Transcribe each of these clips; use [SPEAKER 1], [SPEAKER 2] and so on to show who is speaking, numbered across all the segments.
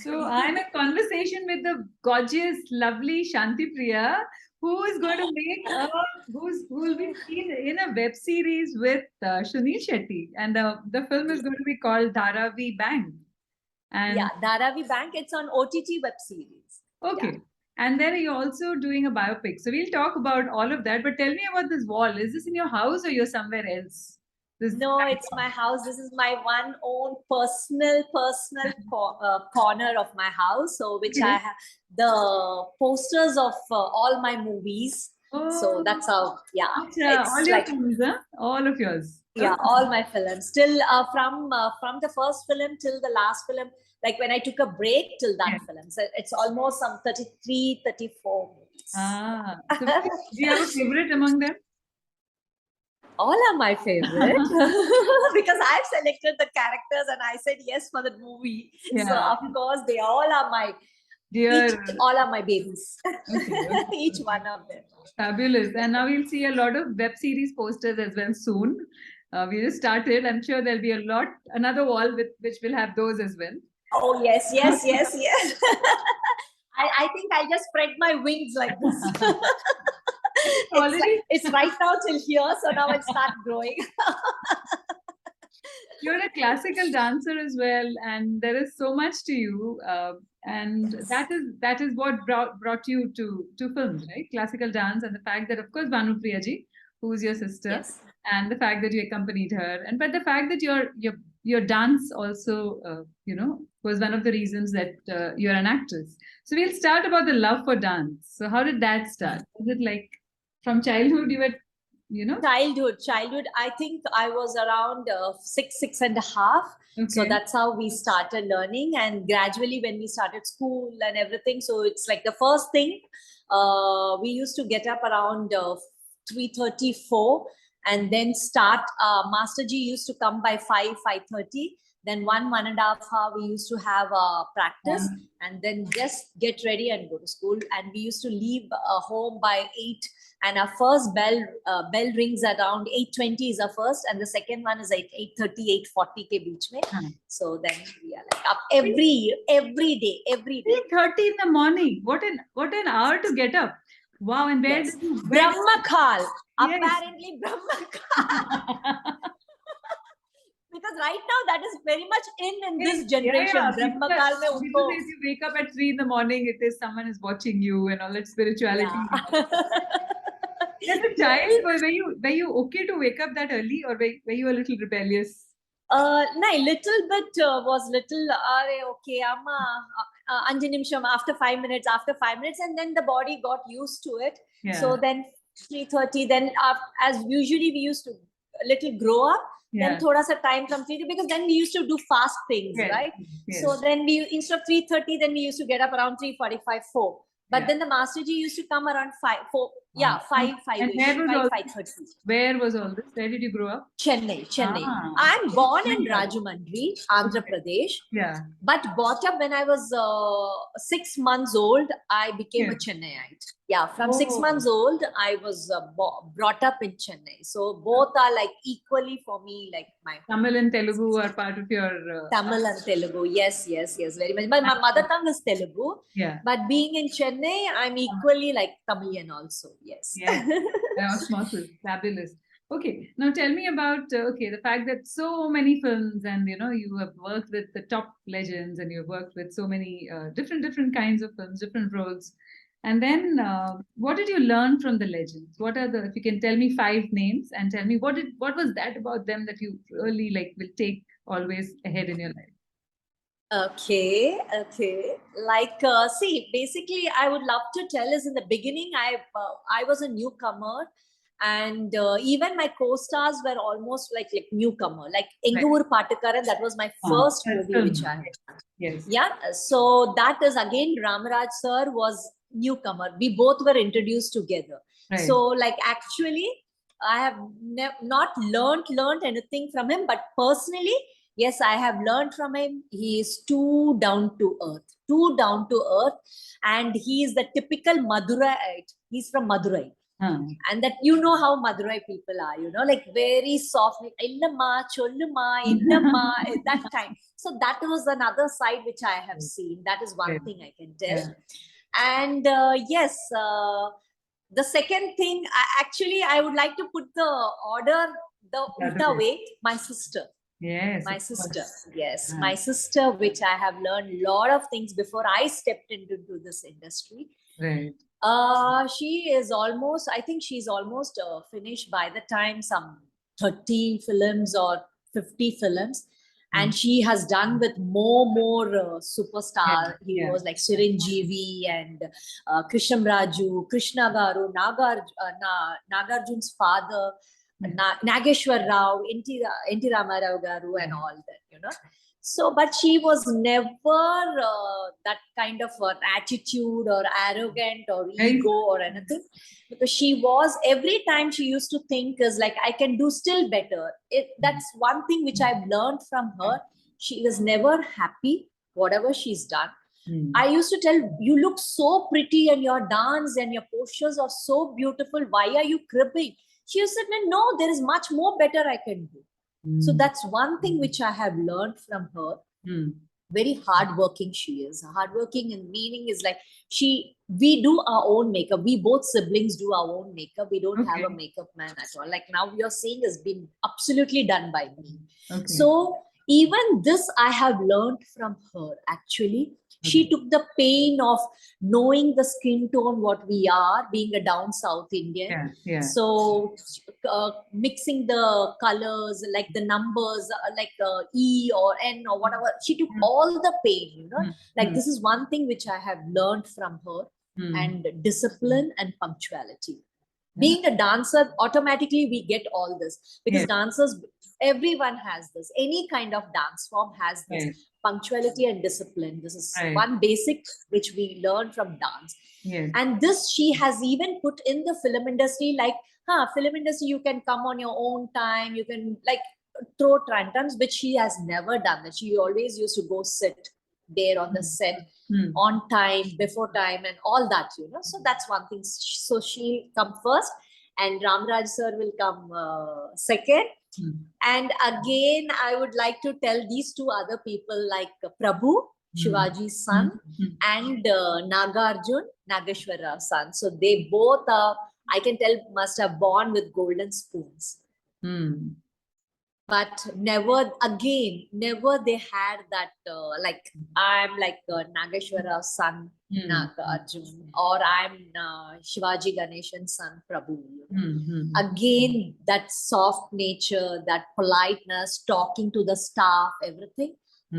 [SPEAKER 1] So I'm in conversation with the gorgeous, lovely Shanthipriya, who is going to make who will be seen in a web series with Sunil Shetty, and the film is going to be called Dharavi Bank. And
[SPEAKER 2] Yeah, Dharavi Bank. It's on OTT web series.
[SPEAKER 1] okay.
[SPEAKER 2] Yeah.
[SPEAKER 1] And then you're also doing a biopic. So we'll talk about all of that. But tell me about this wall. Is this in your house or you're somewhere else? This
[SPEAKER 2] No, it's my house. This is my one own personal corner of my house. So which I have the posters of all my movies. So that's how, yeah.
[SPEAKER 1] All your films, huh? All of yours.
[SPEAKER 2] Yeah, all my films. Till from the first film till the last film, like when I took a break till that film. So it's almost some 33, 34 movies.
[SPEAKER 1] So do you have a favorite among them?
[SPEAKER 2] All are my favorite because I've selected the characters and I said yes for the movie. Yeah. So of course they all are my all are my babies. Okay. Each one of them.
[SPEAKER 1] Fabulous. And now we'll see a lot of web series posters as well soon. We just started. I'm sure there'll be another wall which will have those as well.
[SPEAKER 2] Oh yes. I think I just spread my wings like this. It's right now till here, so now it starts growing.
[SPEAKER 1] You're a classical dancer as well, and there is so much to you, and that is what brought you to films, right? Classical dance, and the fact that, of course, Priya ji, who's your sister, and the fact that you accompanied her, but the fact that your dance also, was one of the reasons that you're an actress. So we'll start about the love for dance. So how did that start? Was it like from childhood you were,
[SPEAKER 2] Childhood. I think I was around 6 and a half. Okay. So that's how we started learning, and gradually when we started school and everything. So it's like the first thing we used to get up around 3:34 and then start. Masterji used to come by 5:30. Then 1.5 hour we used to have practice, and then just get ready and go to school. And we used to leave home by 8. And our first bell rings around 8:20 is our first, and the second one is at 8:30, 8:40 ke beech mein. So then we are like up every day.
[SPEAKER 1] 8:30 in the morning. What an hour to get up. Wow. And where did you
[SPEAKER 2] Brahmakhal. Apparently Brahmakhal. Because right now that is very much in this generation. Brahmakhal mein utho.
[SPEAKER 1] If you wake up at 3 in the morning, it is someone is watching you and all that spirituality. As a child, were you okay to wake up that early, or were you a little rebellious?
[SPEAKER 2] No, little bit was little. Okay, amma. 5 nimisham after 5 minutes, and then the body got used to it. Yeah. So then 3:30. Then as usually we used to little grow up. Yeah. Then thoda sa time from 3, because then we used to do fast things, right? Yes. So then we, instead of 3:30, then we used to get up around 3:45, 4. But then the Masterji used to come around 5, 4. Yeah, 5.
[SPEAKER 1] And where 5:30. Where was all this? Where did you grow up?
[SPEAKER 2] Chennai. I'm born in Rajahmundry, Andhra Pradesh. Yeah. But brought up when I was 6 months old, I became a Chennaiite. Yeah, from 6 months old, I was brought up in Chennai. So both are like equally for me, like my
[SPEAKER 1] Tamil and Telugu are part of your
[SPEAKER 2] Tamil and Telugu. Yes, very much. But my mother tongue is Telugu. Yeah. But being in Chennai, I'm equally like Tamilian also. Yes.
[SPEAKER 1] Osmosis. Fabulous. Okay, now tell me about the fact that so many films, and you have worked with the top legends, and you've worked with so many different kinds of films, different roles. And then what did you learn from the legends? What are if you can tell me 5 names and tell me what was that about them that you really will take always ahead in your life?
[SPEAKER 2] Okay. Like, see, basically, I would love to tell is in the beginning, I was a newcomer, and even my co-stars were almost like newcomer, like Engur Patakaran. That was my first movie which I had. Yes. Yeah. So that is again Ramaraj sir was newcomer. We both were introduced together. Right. So like actually, I have not learned anything from him, but personally, yes, I have learned from him. He is too down to earth, and he is the typical Maduraite. He's from Madurai. And that, you know how Madurai people are, you know, like very soft, illama, cholluma, innama, that kind. So that was another side which I have seen. That is one thing I can tell. And yes, the second thing, I would like to put the order the ulta way, my sister.
[SPEAKER 1] Yes,
[SPEAKER 2] my sister. Yes, my sister, which I have learned a lot of things before I stepped into this industry.
[SPEAKER 1] Right.
[SPEAKER 2] She is almost, I think she's almost finished by the time some 30 films or 50 films. And she has done with more superstar heroes like Chiranjeevi and Krishnam Raju, Krishna Garu, Nagarjun's father, Nageshwar Rao, N.T. Ramarao Garu, and all that, you know. So, but she was never that kind of an attitude or arrogant or ego or anything, because she was, every time she used to think is like, I can do still better. That's one thing which I've learned from her. She was never happy, whatever she's done. I used to tell, you look so pretty and your dance and your postures are so beautiful. Why are you cribbing? She said, no, there is much more better I can do. So that's one thing which I have learned from her. Very hardworking she is. Hardworking in meaning is like, we do our own makeup. We both siblings do our own makeup. We don't have a makeup man at all. Like now you're seeing has been absolutely done by me. So even this I have learned from her actually. She took the pain of knowing the skin tone, what we are, being a down South Indian. So mixing the colors, like the numbers, like E or N or whatever. She took all the pain, you know. Like this is one thing which I have learned from her. And discipline and punctuality. Being a dancer, automatically we get all this. Because dancers, everyone has this. Any kind of dance form has this. Punctuality and discipline. This is one basic which we learn from dance. And this she has even put in the film industry, like, film industry, you can come on your own time, you can like throw tantrums, which she has never done. That she always used to go sit there on the set on time, before time, and all that, you know. So that's one thing. So she'll come first, and Ramraj sir will come second. And again, I would like to tell these two other people, like Prabhu, Shivaji's son, and Nagarjun, Nageshwar Rao's son. So they both are, I can tell, must have born with golden spoons. But never they had that, like, I'm like Nageshwar Rao's son, Nagarjun, or I'm Shivaji Ganeshan's son, Prabhu. Again, that soft nature, that politeness, talking to the staff, everything,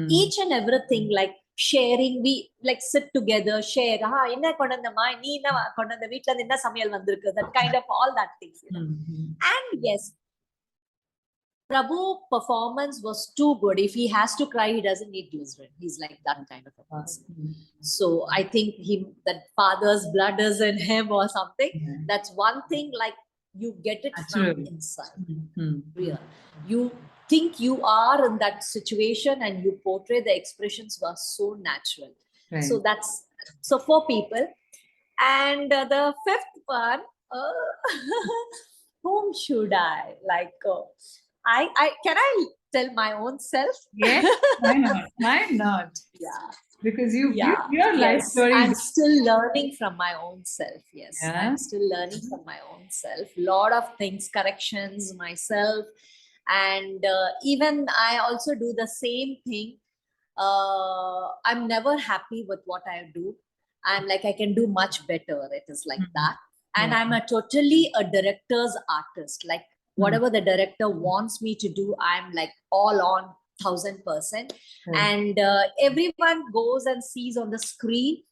[SPEAKER 2] each and everything, like sharing, we like sit together, share, that kind of all that things, you know. And yes, Prabhu performance was too good. If he has to cry, he doesn't need glycerin. He's like that kind of a person. So I think that father's blood is in him or something. That's one thing, like you get it from inside. Real. You think you are in that situation and you portray the expressions were so natural. So that's, so 4 people. And the 5th one, whom should I like? I can I tell my own self?
[SPEAKER 1] Yes, why not? Why not?
[SPEAKER 2] Yeah.
[SPEAKER 1] Because your life story.
[SPEAKER 2] I'm still learning from my own self. Yes, I'm still learning from my own self. Lot of things, corrections myself, and even I also do the same thing. I'm never happy with what I do. I'm like, I can do much better. It is like that. And I'm totally a director's artist. Like whatever the director wants me to do, I'm like all on 1000%. And everyone goes and sees on the screen,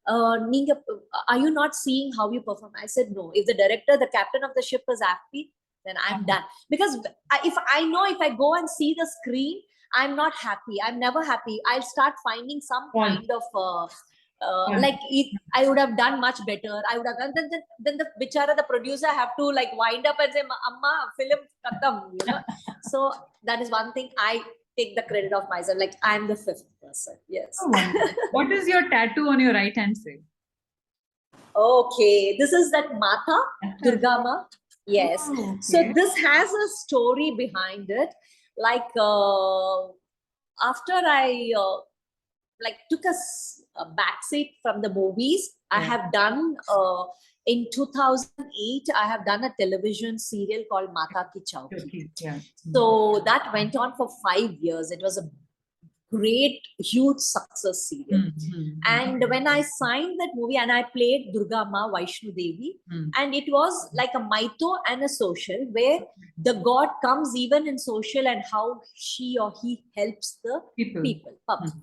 [SPEAKER 2] are you not seeing how you perform? I said, no. If the director, the captain of the ship is happy, then I'm done. Because if I go and see the screen, I'm not happy. I'm never happy. I'll start finding some kind of like I would have done much better. I would have done. Then the bichara, the producer, have to like wind up and say, "Amma, film khatam," you know. So that is one thing I take the credit of myself. Like I'm the 5th person. Yes.
[SPEAKER 1] What is your tattoo on your right hand side?
[SPEAKER 2] Okay, this is that Mata, Durga Ma. Yes.
[SPEAKER 1] Oh, okay.
[SPEAKER 2] So this has a story behind it. Like after I took a backseat from the movies, I have done in 2008. I have done a television serial called Mata Ki Chauki.
[SPEAKER 1] Yeah.
[SPEAKER 2] So that went on for 5 years. It was a great, huge success serial. And when I signed that movie, and I played Durga Ma Vaishnu Devi, and it was like a Maito and a social, where the god comes even in social and how she or he helps the people public.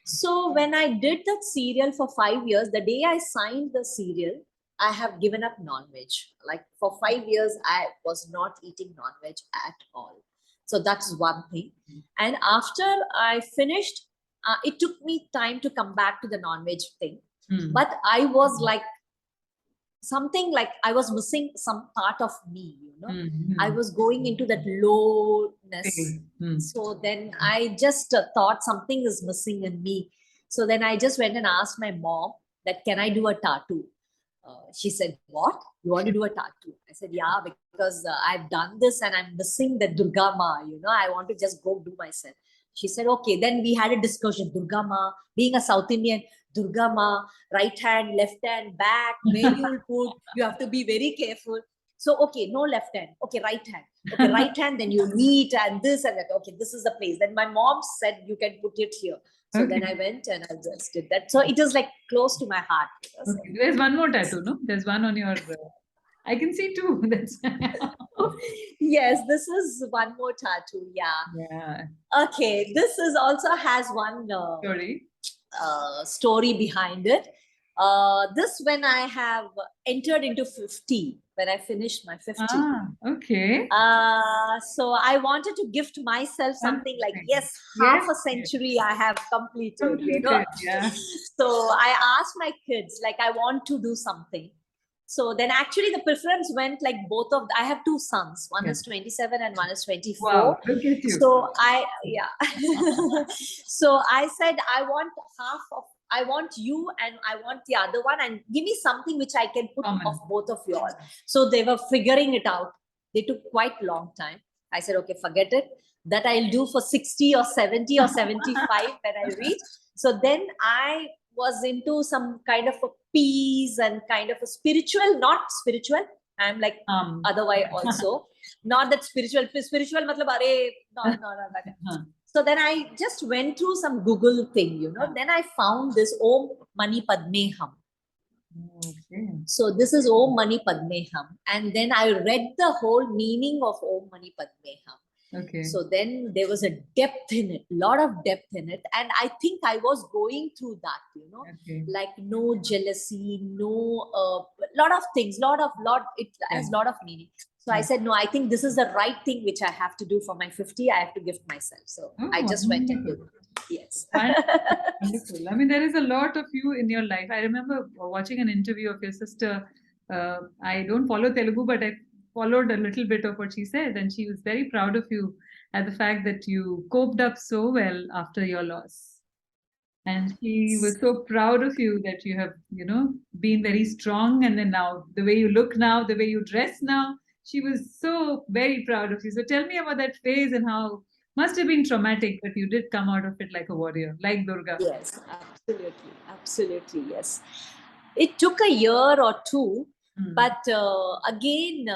[SPEAKER 2] So when I did that serial for 5 years, the day I signed the serial, I have given up non-veg. Like for 5 years, I was not eating non-veg at all. So that's one thing. And after I finished, it took me time to come back to the non-veg thing. But I was like, something like I was missing some part of me, I was going into that lowness. So then I just thought something is missing in me. So then I just went and asked my mom that, can I do a tattoo? She said, what? You want to do a tattoo? I said, yeah, because I've done this and I'm missing the Durga Ma, I want to just go do myself. She said, okay. Then we had a discussion. Durga Ma, being a South Indian, Durga Ma, right hand, left hand, back, where you will put, you have to be very careful. So, okay, no left hand. Okay, right hand. Okay, right hand, then you meet and this and that. Okay, this is the place. Then my mom said, you can put it here. So then I went and I just did that. So it is like close to my heart.
[SPEAKER 1] Okay. There's one more tattoo, no? There's one on your... I can see two. That's...
[SPEAKER 2] Yes, this is one more tattoo. Yeah. Okay, this is also has one story behind it. This when I have entered into 50, when I finished my 50.
[SPEAKER 1] Okay.
[SPEAKER 2] So I wanted to gift myself something like, yes, half a century I have completed,
[SPEAKER 1] Yeah.
[SPEAKER 2] So I asked my kids, like, I want to do something. So then actually the preference went like both of, I have two sons. One is 27 and one is 24.
[SPEAKER 1] Wow, look at you.
[SPEAKER 2] So so I said, I want you and I want the other one, and give me something which I can put of both of you all. So they were figuring it out. They took quite a long time. I said, okay, forget it. That I'll do for 60 or 70 or 75 when I reach. So then I was into some kind of a peace and kind of a spiritual, not spiritual. I'm like otherwise also. Not that spiritual matlab, no. So then I just went through some Google thing, Then I found this Om Mani Padme Hum.
[SPEAKER 1] Okay.
[SPEAKER 2] So this is Om Mani Padme Hum. And then I read the whole meaning of Om Mani Padme Hum.
[SPEAKER 1] Okay.
[SPEAKER 2] So then there was a depth in it, lot of depth in it. And I think I was going through that, like no jealousy, no, lot of things, it has lot of meaning. So I said, no, I think this is the right thing which I have to do for my 50. I have to gift myself. So I just went and did it. Yes.
[SPEAKER 1] Wonderful. I mean, there is a lot of you in your life. I remember watching an interview of your sister. I don't follow Telugu, but I followed a little bit of what she said, and she was very proud of you at the fact that you coped up so well after your loss. And she was so proud of you that you have, been very strong. And then now, the way you look now, the way you dress now, she was so very proud of you. So tell me about that phase and how must have been traumatic, but you did come out of it like a warrior, like Durga.
[SPEAKER 2] Yes, absolutely, yes. It took a year or two, but again,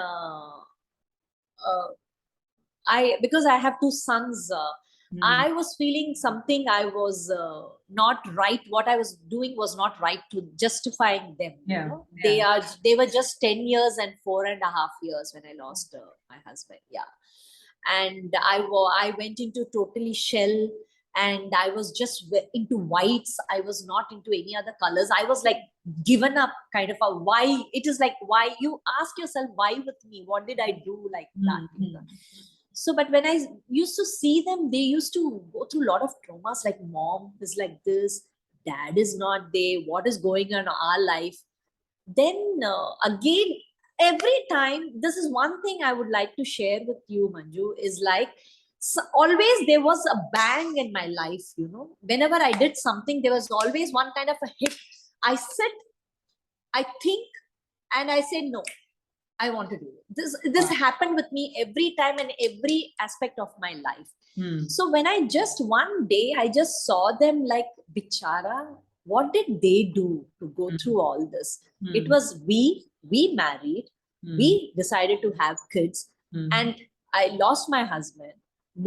[SPEAKER 2] because I have two sons, I was feeling something I was not right. What I was doing was not right to justifying them. They were just 10 years and 4.5 years when I lost my husband. Yeah. And I went into totally shell, and I was just into whites. I was not into any other colors. I was like given up, kind of a why. It is like, why? You ask yourself, why with me? What did I do like that? So, but when I used to see them, they used to go through a lot of traumas, like mom is like this, dad is not there, what is going on in our life? Then again, every time, this is one thing I would like to share with you, Manju, is like, so always there was a bang in my life, Whenever I did something, there was always one kind of a hit. I I think, and I say, no, I want to do it. This happened with me every time and every aspect of my life. So when I just one day, I just saw them like, bichara, what did they do to go through all this? It was we married, we decided to have kids, and I lost my husband,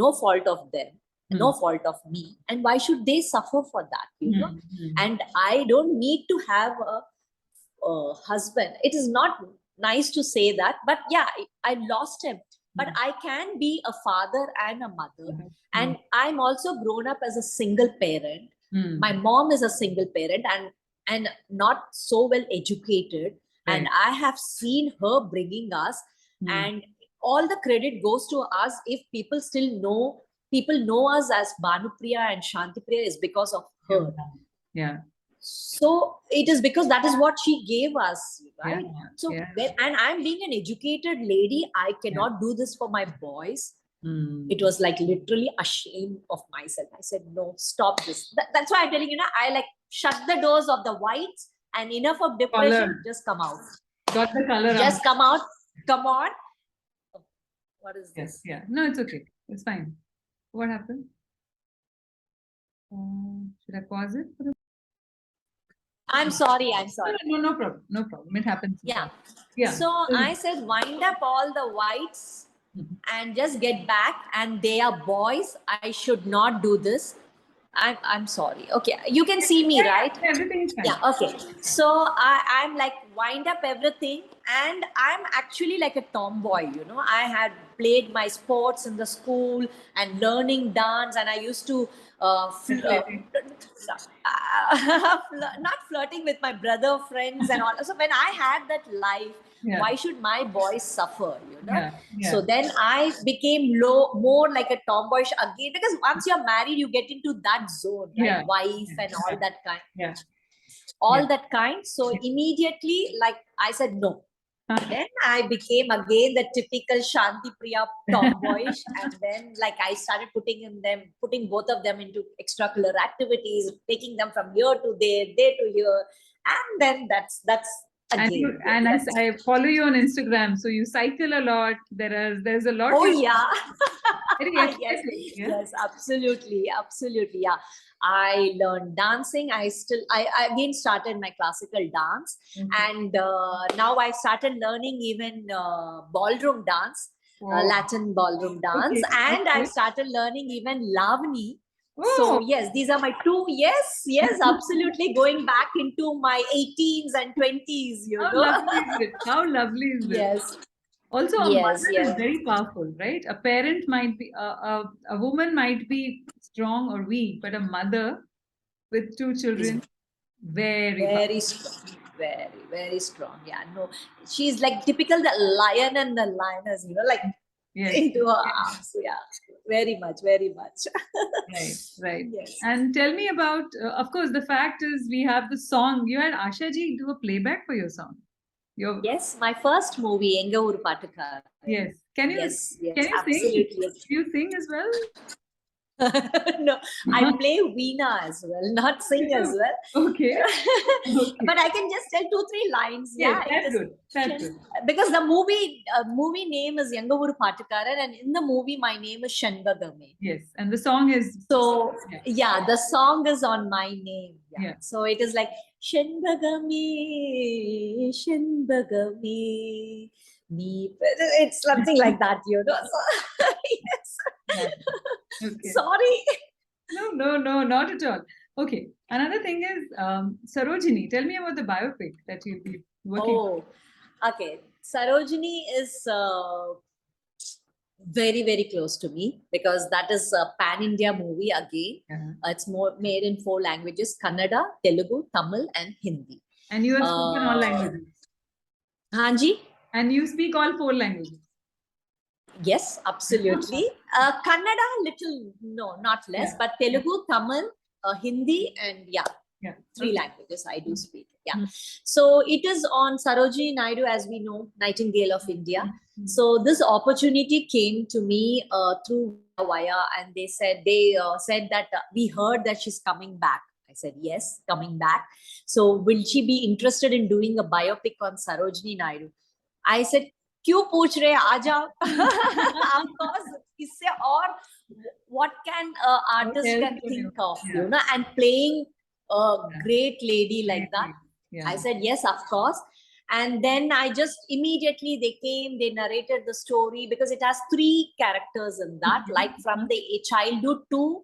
[SPEAKER 2] no fault of them, no fault of me. And why should they suffer for that, you know? And I don't need to have a husband. It is not nice to say that, but yeah, I lost him. But I can be a father and a mother. And I'm also grown up as a single parent. My mom is a single parent and not so well educated. And I have seen her bringing us. And all the credit goes to us if people know us as Bhanupriya and Shanthipriya is because of her.
[SPEAKER 1] Yeah.
[SPEAKER 2] So it is because that is what she gave us, right? So and I'm being an educated lady, I cannot do this for my boys. It was like literally ashamed of myself. I said, no, stop this. That's why I'm telling you, I like shut the doors of the whites, and enough of depression. Just come out.
[SPEAKER 1] Got the color.
[SPEAKER 2] Just come out. Come on. Oh, what is this?
[SPEAKER 1] Yeah. No, it's okay. It's fine. What happened? Should I pause it?
[SPEAKER 2] I'm sorry.
[SPEAKER 1] No problem. No problem. It happens.
[SPEAKER 2] Yeah. So I said, wind up all the whites and just get back. And they are boys. I should not do this. I'm sorry. Okay. You can see me, right?
[SPEAKER 1] Everything is fine.
[SPEAKER 2] Yeah. Okay. So I'm like, wind up everything. And I'm actually like a tomboy, you know. I had played my sports in the school and learning dance. And I used to not flirting with my brother friends and all. So when I had that life, why should my boys suffer, you know? So then I became more like a tomboyish again, because once you're married, you get into that zone, right? Wife and all that kind. All that kind. So immediately, like I said, no. Then I became again the typical Shanthipriya tomboyish, and then like I started putting both of them into extracurricular activities, taking them from here to there to here, and then that's again.
[SPEAKER 1] I follow you on Instagram, so you cycle a lot. There's a lot.
[SPEAKER 2] Oh yeah.
[SPEAKER 1] Yes,
[SPEAKER 2] absolutely, yeah. I learned dancing. I again started my classical dance, and now I started learning even ballroom dance, Latin ballroom dance, and I started learning even Lavani. So yes, these are my two. Yes, absolutely. Going back into my 18s and 20s, you know.
[SPEAKER 1] How lovely is it?
[SPEAKER 2] Yes.
[SPEAKER 1] Also, a mother is very powerful, right? A parent might be, a woman might be strong or weak, but a mother with two children, very
[SPEAKER 2] strong. Very strong. Yeah, no, she's like typical the lion and the lioness, you know, like into her arms. Yeah, very much.
[SPEAKER 1] Right. Yes. And tell me about, of course, the fact is we have the song. You had Asha ji do a playback for your song.
[SPEAKER 2] Yes, my first movie, Enga Uru Patukar.
[SPEAKER 1] Yes. Can you sing? Do you sing as well?
[SPEAKER 2] No, I play veena as well, not sing as well.
[SPEAKER 1] Okay.
[SPEAKER 2] But I can just tell 2-3 lines.
[SPEAKER 1] Yeah, that's good.
[SPEAKER 2] Because the movie name is Yangavuru Patikaran, and in the movie my name is Shanbagame.
[SPEAKER 1] Yes, and the song is
[SPEAKER 2] the song is on my name. Yeah. So it is like Shanbagame. It's something like that, you know. So, yes. Okay. Sorry.
[SPEAKER 1] No, not at all. Okay. Another thing is, Sarojini, tell me about the biopic that you'll be working on.
[SPEAKER 2] Okay. Sarojini is very, very close to me, because that is a pan-India movie again. It's more made in 4 languages: Kannada, Telugu, Tamil, and Hindi.
[SPEAKER 1] And you have spoken all languages.
[SPEAKER 2] Hanji?
[SPEAKER 1] And you speak all 4 languages.
[SPEAKER 2] Yes, absolutely. Kannada, not less, but Telugu, Tamil, Hindi, and 3 languages I do speak. Yeah. So it is on Sarojini Naidu, as we know, Nightingale of India. So this opportunity came to me through Vaya, and they said that we heard that she's coming back. I said, yes, coming back. So will she be interested in doing a biopic on Sarojini Naidu? I said, क्यों पूछ रहे, आ जाओ. Of course, इससे और what can an artist can think of, you know, and playing a great lady like that. I said, yes, of course. And then I just immediately, they came, they narrated the story, because it has 3 characters in that, like from the childhood to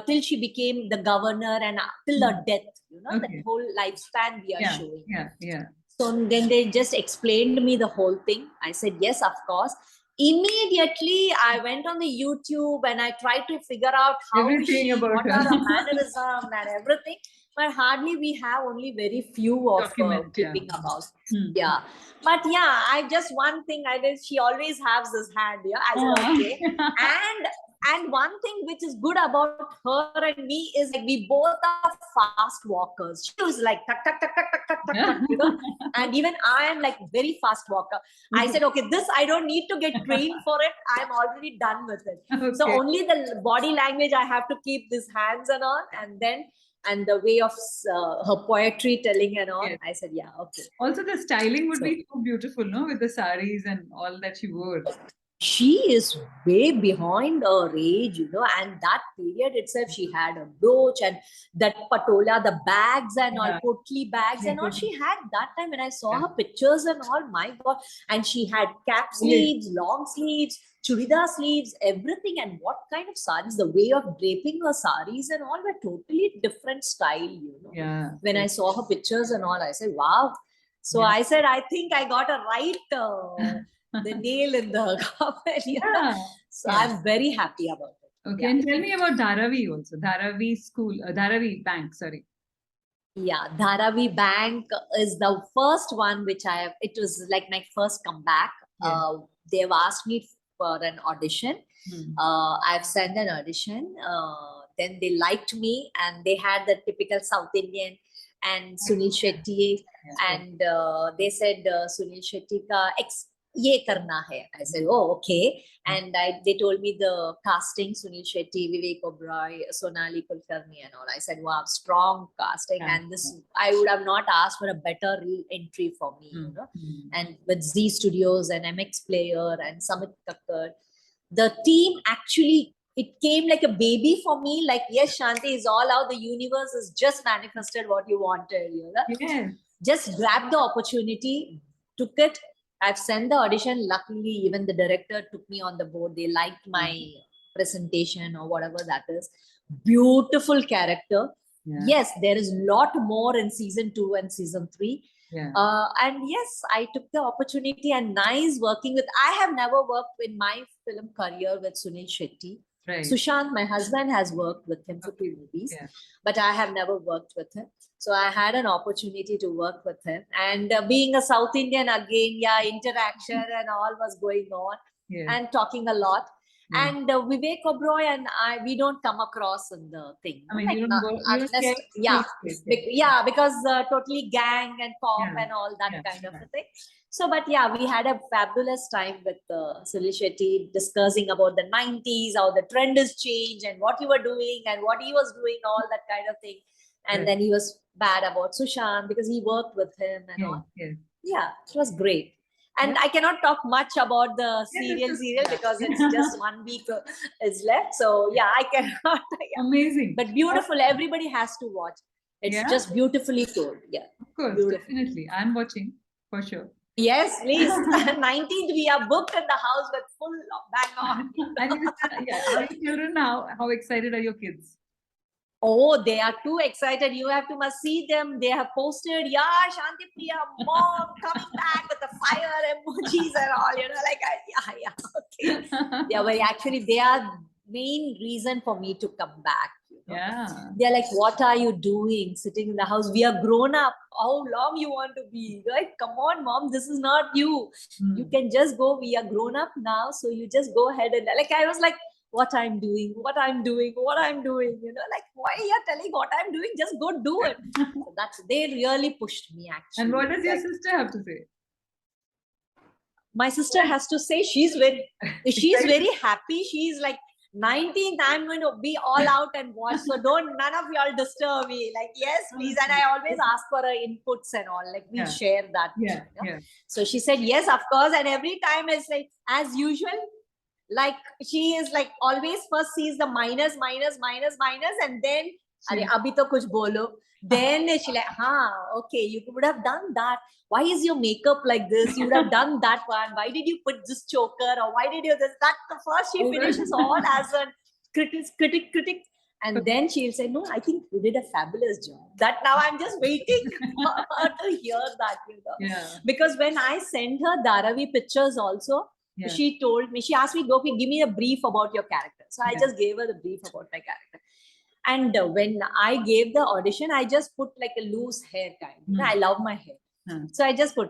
[SPEAKER 2] till she became the governor, and till her death, you know, the whole lifespan we are showing. So then they just explained me the whole thing. I said, yes, of course. Immediately, I went on the YouTube and I tried to figure out how is she, what are her mannerism and everything. But hardly we have only very few of clipping about. Yeah. But yeah, I just one thing I did, she always has this hand. Yeah. I said, okay. And one thing which is good about her and me is like we both are fast walkers. She was like tuck, tuck, tuck, tuck, tuck, tuck, tuck, tuck, you know? And even I am like very fast walker. I said, okay, this I don't need to get trained for it. I'm already done with it. So only the body language I have to keep these hands and all, and then and the way of her poetry telling and all. I said, yeah, okay.
[SPEAKER 1] Also, the styling would be so beautiful, no? With the saris and all that she wore.
[SPEAKER 2] She is way behind her age, you know, and that period itself, she had a brooch and that patola, the bags and all, potli bags and all. She had that time when I saw her pictures and all, my God. And she had cap sleeves, long sleeves, chudidar sleeves, everything. And what kind of saris, the way of draping her saris and all were totally different style, you know. When I saw her pictures and all, I said, wow. So I said, I think I got a right... the nail in the coffin. So I'm very happy about it.
[SPEAKER 1] Okay, and tell me about Dharavi also. Dharavi school, Dharavi Bank, sorry.
[SPEAKER 2] Yeah, Dharavi Bank is the first one which I have, it was like my first comeback. They've asked me for an audition. I've sent an audition. Then they liked me and they had the typical South Indian and Sunil Shetty. And they said, Sunil Shetty ka ye karna hai. I said, oh, okay. And they told me the casting, Sunil Shetty, Vivek Oberoi, Sonali Kulkarni and all. I said, wow, strong casting. And this, I would have not asked for a better entry for me, you know. And with Z Studios and MX Player and Samit Kakkar, the team actually, it came like a baby for me. Like, yes, Shanthi is all out. The universe has just manifested what you wanted, you know. Just grabbed the opportunity, took it. I've sent the audition. Luckily, even the director took me on the board. They liked my presentation or whatever that is. Beautiful character. Yes, there is a lot more in season 2 and season 3. And yes, I took the opportunity and nice working with. I have never worked in my film career with Sunil Shetty. Sushant, my husband, has worked with him for 2 movies, but I have never worked with him. So I had an opportunity to work with him. And being a South Indian again, interaction and all was going on and talking a lot. And Vivek Oberoi and I, we don't come across in the thing.
[SPEAKER 1] I mean, like, you
[SPEAKER 2] don't because totally gang and pop and all that kind of a thing. So, but yeah, we had a fabulous time with Sunil Shetty discussing about the 90s, how the trend has changed and what you were doing and what he was doing, all that kind of thing. And then he was bad about Sushant because he worked with him and all. Yeah, it was great. And I cannot talk much about the serial because it's just 1 week is left. So yeah, I cannot.
[SPEAKER 1] Amazing.
[SPEAKER 2] But beautiful. Everybody has to watch. It's just beautifully told. Yeah.
[SPEAKER 1] Of course, beautiful. Definitely. I'm watching for sure.
[SPEAKER 2] Yes, please. 19th, we are booked in the house with full bang on.
[SPEAKER 1] Are your children now? How excited are your kids?
[SPEAKER 2] Oh, they are too excited. You have to must see them. They have posted, Shanthipriya, mom coming back with the fire emojis and all, you know, like, okay. Yeah, but actually, they are main reason for me to come back. You know? They're like, what are you doing sitting in the house? We are grown up. How long you want to be? Like, come on, mom, this is not you. You can just go. We are grown up now. So you just go ahead and like, I was like, what I'm doing, you know, like, why are you telling what I'm doing? Just go do it. So they really pushed me actually.
[SPEAKER 1] And what does your sister have to say?
[SPEAKER 2] My sister has to say she's very happy. She's like, 19th, I'm going to be all out and watch. So none of y'all disturb me. Like, yes, please. And I always ask for her inputs and all. Like, we share that.
[SPEAKER 1] Yeah, yeah.
[SPEAKER 2] So she said, yes, of course. And every time it's like, as usual, like she is like always first sees the minus, and then, Arey, abhi to kuch bolo. Then she like, okay, you would have done that. Why is your makeup like this? You would have done that one. Why did you put this choker? Or why did you this? That the first she finishes all as a critic. And then she'll say, no, I think you did a fabulous job. That now I'm just waiting for her to hear that,
[SPEAKER 1] Yeah.
[SPEAKER 2] Because when I sent her Dharavi pictures also, she told me, she asked me, Gopi, give me a brief about your character. So I just gave her the brief about my character. And when I gave the audition, I just put like a loose hair kind. I love my hair. So I just put.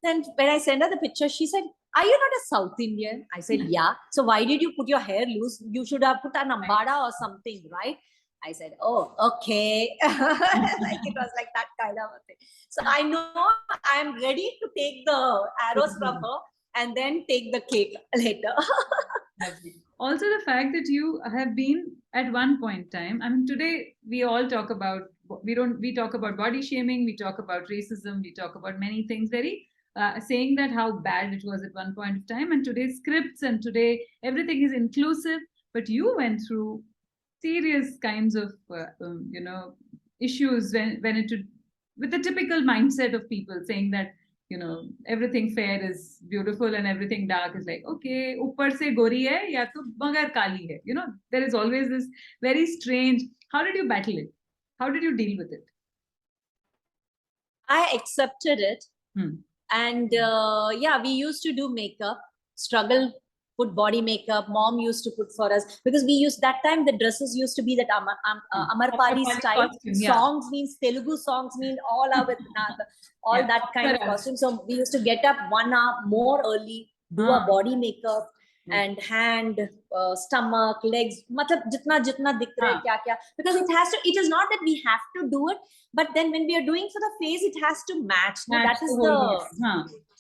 [SPEAKER 2] Then when I sent her the picture, she said, are you not a South Indian? I said, yeah. So why did you put your hair loose? You should have put an ambada or something, right? I said, oh, okay. Like it was like that kind of a thing. So I know I'm ready to take the arrows from her and then take the cake later.
[SPEAKER 1] Also, the fact that you have been at one point in time, I mean, today we all talk about, we talk about body shaming, we talk about racism, we talk about many things, saying that how bad it was at one point of time. And today's scripts and today everything is inclusive, but you went through serious kinds of, issues when it, with the typical mindset of people saying that, everything fair is beautiful and everything dark is like, okay, upar se gori hai ya to magar kali hai. There is always this very strange. How did you battle it? How did you deal with it?
[SPEAKER 2] I accepted it. And we used to do makeup, struggle, put body makeup. Mom used to put for us because we used that time. The dresses used to be that Amarpali style. Costume, songs means Telugu songs mean all are with all that kind of costume. So we used to get up 1 hour more early, do a body makeup and hand, stomach, legs. Matlab jitna dikh raha hai, kya. Because it is not that we have to do it, but then when we are doing for the face, it has to match. That is the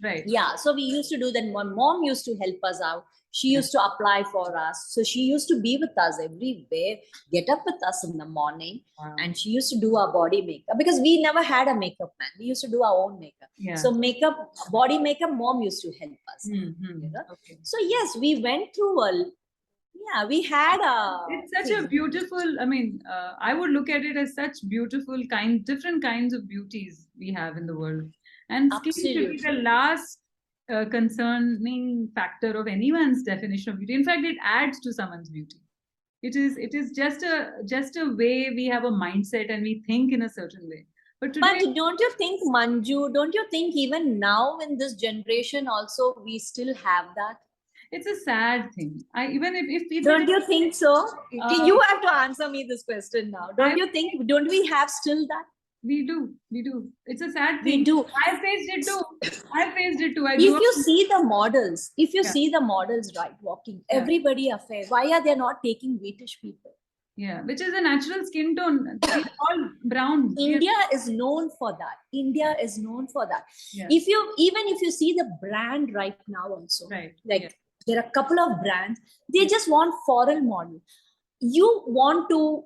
[SPEAKER 1] right.
[SPEAKER 2] Yeah. So we used to do that. My mom used to help us out. She used to apply for us. So she used to be with us everywhere, get up with us in the morning. And she used to do our body makeup because we never had a makeup man. We used to do our own makeup. So body makeup, mom used to help us. Okay. So yes, we went through we had
[SPEAKER 1] it's such a beautiful, I mean, I would look at it as such beautiful different kinds of beauties we have in the world. And skin should be the last concerning factor of anyone's definition of beauty. In fact, it adds to someone's beauty. It is just a way we have a mindset and we think in a certain way. But
[SPEAKER 2] don't you think, Manju, don't you think even now in this generation also we still have that?
[SPEAKER 1] It's a sad thing. Even if people
[SPEAKER 2] don't you think so? You have to answer me this question now. Don't we have still that?
[SPEAKER 1] We do. It's a sad thing.
[SPEAKER 2] We do.
[SPEAKER 1] I faced it too.
[SPEAKER 2] If you see the models, right, walking, everybody are fair. Why are they not taking British people?
[SPEAKER 1] Yeah, which is a natural skin tone. They're all brown.
[SPEAKER 2] India is known for that. Yeah. If you see the brand right now also,
[SPEAKER 1] right,
[SPEAKER 2] there are a couple of brands, they just want foreign model. You want to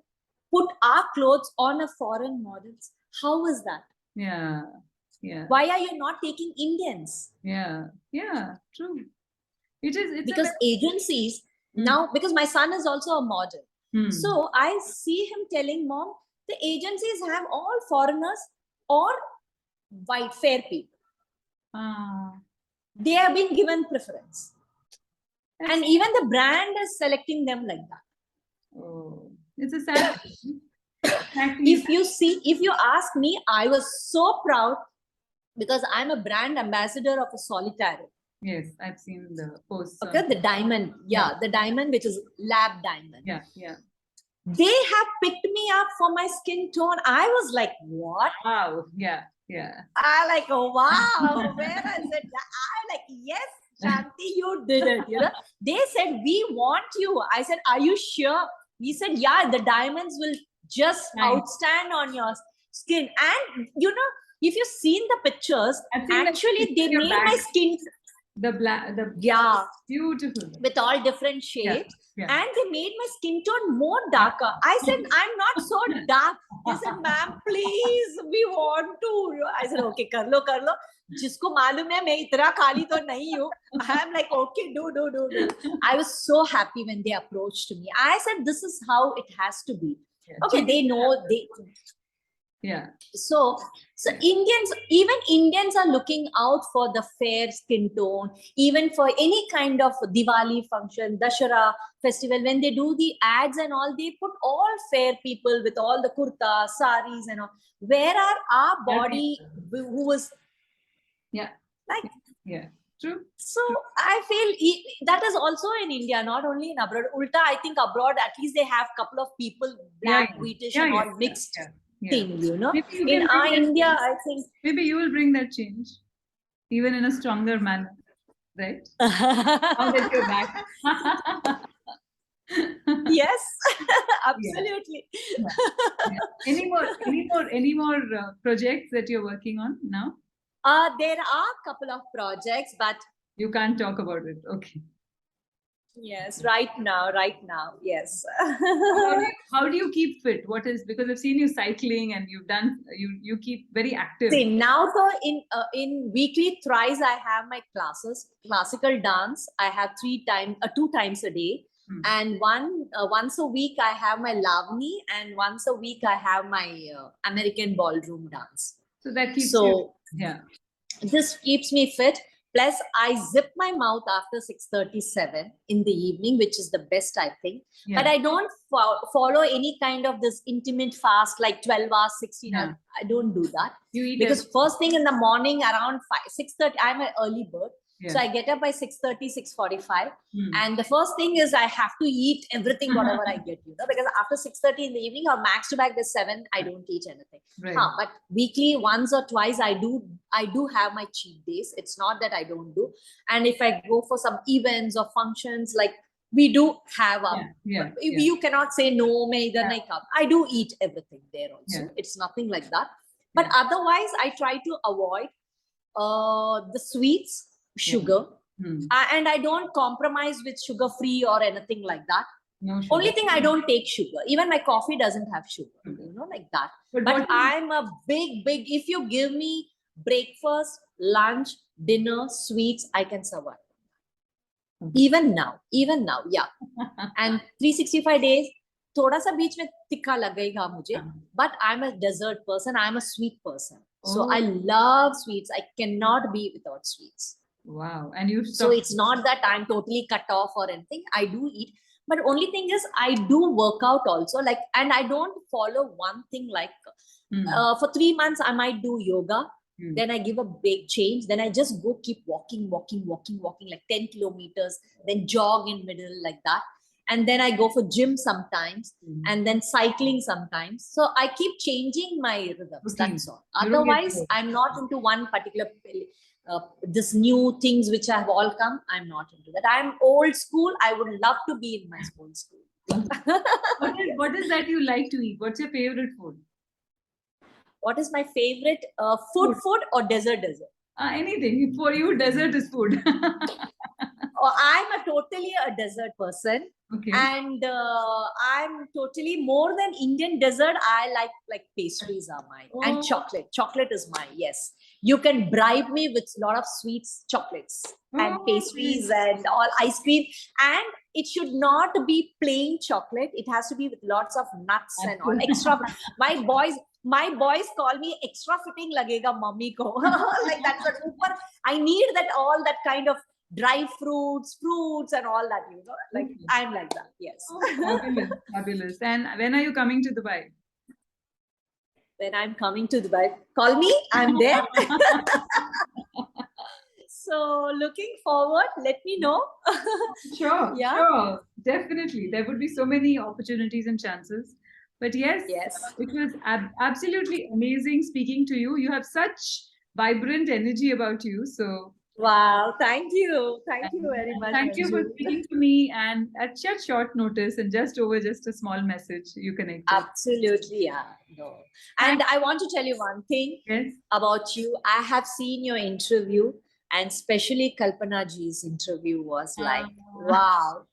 [SPEAKER 2] put our clothes on a foreign models. How is that?
[SPEAKER 1] Yeah.
[SPEAKER 2] Why are you not taking Indians?
[SPEAKER 1] Yeah, true. It's
[SPEAKER 2] because agencies now, because my son is also a model. So I see him telling mom, the agencies have all foreigners or white fair people. They have been given preference. And even the brand is selecting them like that.
[SPEAKER 1] Oh, it's a sad
[SPEAKER 2] If you ask me, I was so proud because I'm a brand ambassador of a solitaire.
[SPEAKER 1] Yes, I've seen the post.
[SPEAKER 2] Okay, the diamond. Yeah, the diamond, which is lab diamond.
[SPEAKER 1] Yeah.
[SPEAKER 2] They have picked me up for my skin tone. I was like, what?
[SPEAKER 1] Wow. Yeah.
[SPEAKER 2] I like, oh, wow. Where is it? I like, yes, Shanthi, you did it. They said, we want you. I said, are you sure? He said, yeah, the diamonds will just outstand on your skin. And if you've seen the pictures, actually they made my skin.
[SPEAKER 1] The black, the
[SPEAKER 2] Yeah,
[SPEAKER 1] beautiful.
[SPEAKER 2] with all different shades.
[SPEAKER 1] Yeah.
[SPEAKER 2] And they made my skin tone more darker. I said, I'm not so dark. They said, ma'am, please, we want to. I said, okay, kar lo, kar lo. जिसको मालूम है मैं इतना काली तो नहीं हूँ. I'm like, okay, do. I was so happy when they approached me. I said, this is how it has to be.
[SPEAKER 1] Yeah.
[SPEAKER 2] Okay, they know they.
[SPEAKER 1] Yeah.
[SPEAKER 2] So even Indians are looking out for the fair skin tone, even for any kind of Diwali function, Dashara festival, when they do the ads and all, they put all fair people with all the kurta, saris and all. Where are our body who was like,
[SPEAKER 1] yeah, true.
[SPEAKER 2] So I feel that is also in India, not only in abroad. Ulta, I think abroad at least they have couple of people, black, British, and all mixed. Thing, you know. In our India, I think
[SPEAKER 1] maybe you will bring that change, even in a stronger manner, right? Now that you're back.
[SPEAKER 2] Yes, absolutely.
[SPEAKER 1] Any more projects that you're working on now?
[SPEAKER 2] There are a couple of projects, but
[SPEAKER 1] you can't talk about it. Okay.
[SPEAKER 2] Yes, right now, yes.
[SPEAKER 1] How do you keep fit? What is, because I've seen you cycling and you keep very active.
[SPEAKER 2] See, now so in weekly thrice I have my classes. Classical dance I have 2 times a day, and once a week I have my Lavani, and once a week I have my American ballroom dance.
[SPEAKER 1] So that keeps you,
[SPEAKER 2] this keeps me fit. Plus, I zip my mouth after 6:37 in the evening, which is the best, I think. But I don't follow any kind of this intermittent fast, like 12 hours, 16 hours. I don't do that.
[SPEAKER 1] You eat
[SPEAKER 2] because first thing in the morning around 6:30, I'm an early bird. So I get up by 6:30, 6:45. And the first thing is I have to eat everything, whatever I get, you know, because after 6:30 in the evening or max to back by 7, I don't eat anything.
[SPEAKER 1] Right.
[SPEAKER 2] But weekly, once or twice, I do have my cheat days. It's not that I don't do. And if I go for some events or functions, like we do have you cannot say no, I do eat everything there also. It's nothing like that. But otherwise, I try to avoid the sweets, sugar, and I don't compromise with sugar free or anything like that.
[SPEAKER 1] No sugar.
[SPEAKER 2] Only thing, I don't take sugar. Even my coffee doesn't have sugar, you know, like that. But I'm a big, if you give me breakfast, lunch, dinner, sweets, I can survive. Even now, yeah. And 365 days, thoda sa beech mein tikha lagega mujhe. But I'm a dessert person. I'm a sweet person. So I love sweets. I cannot be without sweets.
[SPEAKER 1] Wow. And
[SPEAKER 2] so it's not that I'm totally cut off or anything. I do eat. But only thing is I do work out also. Like, and I don't follow one thing like for 3 months, I might do yoga. Then I give a big change. Then I just go keep walking like 10 kilometers, then jog in middle like that. And then I go for gym sometimes and then cycling sometimes. So I keep changing my rhythms. That's all. Otherwise, I'm not into one particular this new things which have all come. I'm not into that. I'm old school. I would love to be in my old school.
[SPEAKER 1] What is that you like to eat? What's your favorite food?
[SPEAKER 2] What is my favorite food or dessert?
[SPEAKER 1] Anything. For you, dessert is food.
[SPEAKER 2] I'm totally a dessert person. Okay. And I'm totally more than Indian dessert. I like pastries are mine. And chocolate. Chocolate is mine. Yes. You can bribe me with a lot of sweets, chocolates and pastries and all ice cream. And it should not be plain chocolate. It has to be with lots of nuts and all extra. My boys call me extra fitting lagega mummy ko. Like that's what I need that all that kind of dry fruits and all that, you know, like I'm like that. Yes.
[SPEAKER 1] Fabulous. And when are you coming to Dubai?
[SPEAKER 2] When I'm coming to Dubai, call me. I'm there. So looking forward. Let me know.
[SPEAKER 1] Sure. Yeah. Sure. Definitely. There would be so many opportunities and chances. But yes, it was absolutely amazing speaking to you. You have such vibrant energy about you. So.
[SPEAKER 2] Wow, thank you. Thank you very much.
[SPEAKER 1] Thank you for speaking to me, and at such short notice and just a small message you connected.
[SPEAKER 2] Absolutely, yeah. No. And I want to tell you one thing about you. I have seen your interview And especially Kalpana ji's interview was like, wow.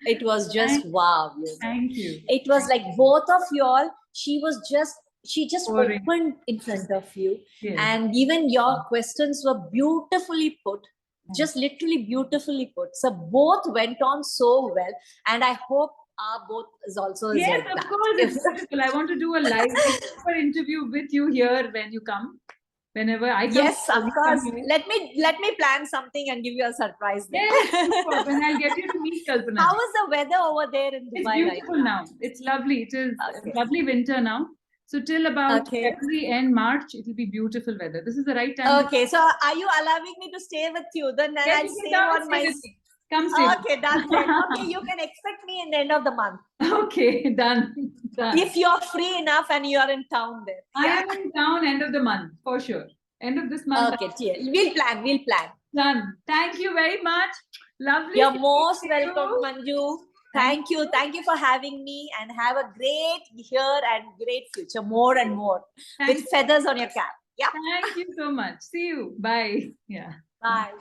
[SPEAKER 2] It was just wow.
[SPEAKER 1] Thank you.
[SPEAKER 2] It was like both of y'all, she just
[SPEAKER 1] Boring.
[SPEAKER 2] opened in front of you.
[SPEAKER 1] Yes.
[SPEAKER 2] And even your questions were beautifully put, just literally beautifully put. So both went on so well. And I hope both is also
[SPEAKER 1] yes,
[SPEAKER 2] like
[SPEAKER 1] of
[SPEAKER 2] that.
[SPEAKER 1] course, it's beautiful. I want to do a live interview with you here when you come. Whenever I come.
[SPEAKER 2] Yes, of course. Let me plan something and give you a surprise then.
[SPEAKER 1] Yes, no problem. I'll get you to meet Kalpana.
[SPEAKER 2] How is the weather over there in Dubai?
[SPEAKER 1] It's beautiful
[SPEAKER 2] right
[SPEAKER 1] now. It's lovely. It is lovely winter now. So till about February and March, it will be beautiful weather. This is the right time.
[SPEAKER 2] Okay, so are you allowing me to stay with you? Then
[SPEAKER 1] yes,
[SPEAKER 2] I'll stay on my.
[SPEAKER 1] Come stay.
[SPEAKER 2] Okay, done. Then. Okay, you can expect me in the end of the month.
[SPEAKER 1] Okay, done.
[SPEAKER 2] If you're free enough and you are in town there.
[SPEAKER 1] I am in town end of the month for sure. End of this month.
[SPEAKER 2] Okay, we'll plan.
[SPEAKER 1] Done. Thank you very much. Lovely.
[SPEAKER 2] You're most welcome, Manju. Thank you for having me, and have a great year and great future, more and more, with feathers on your cap. Yeah.
[SPEAKER 1] Thank you so much. See you. Bye. Yeah.
[SPEAKER 2] Bye.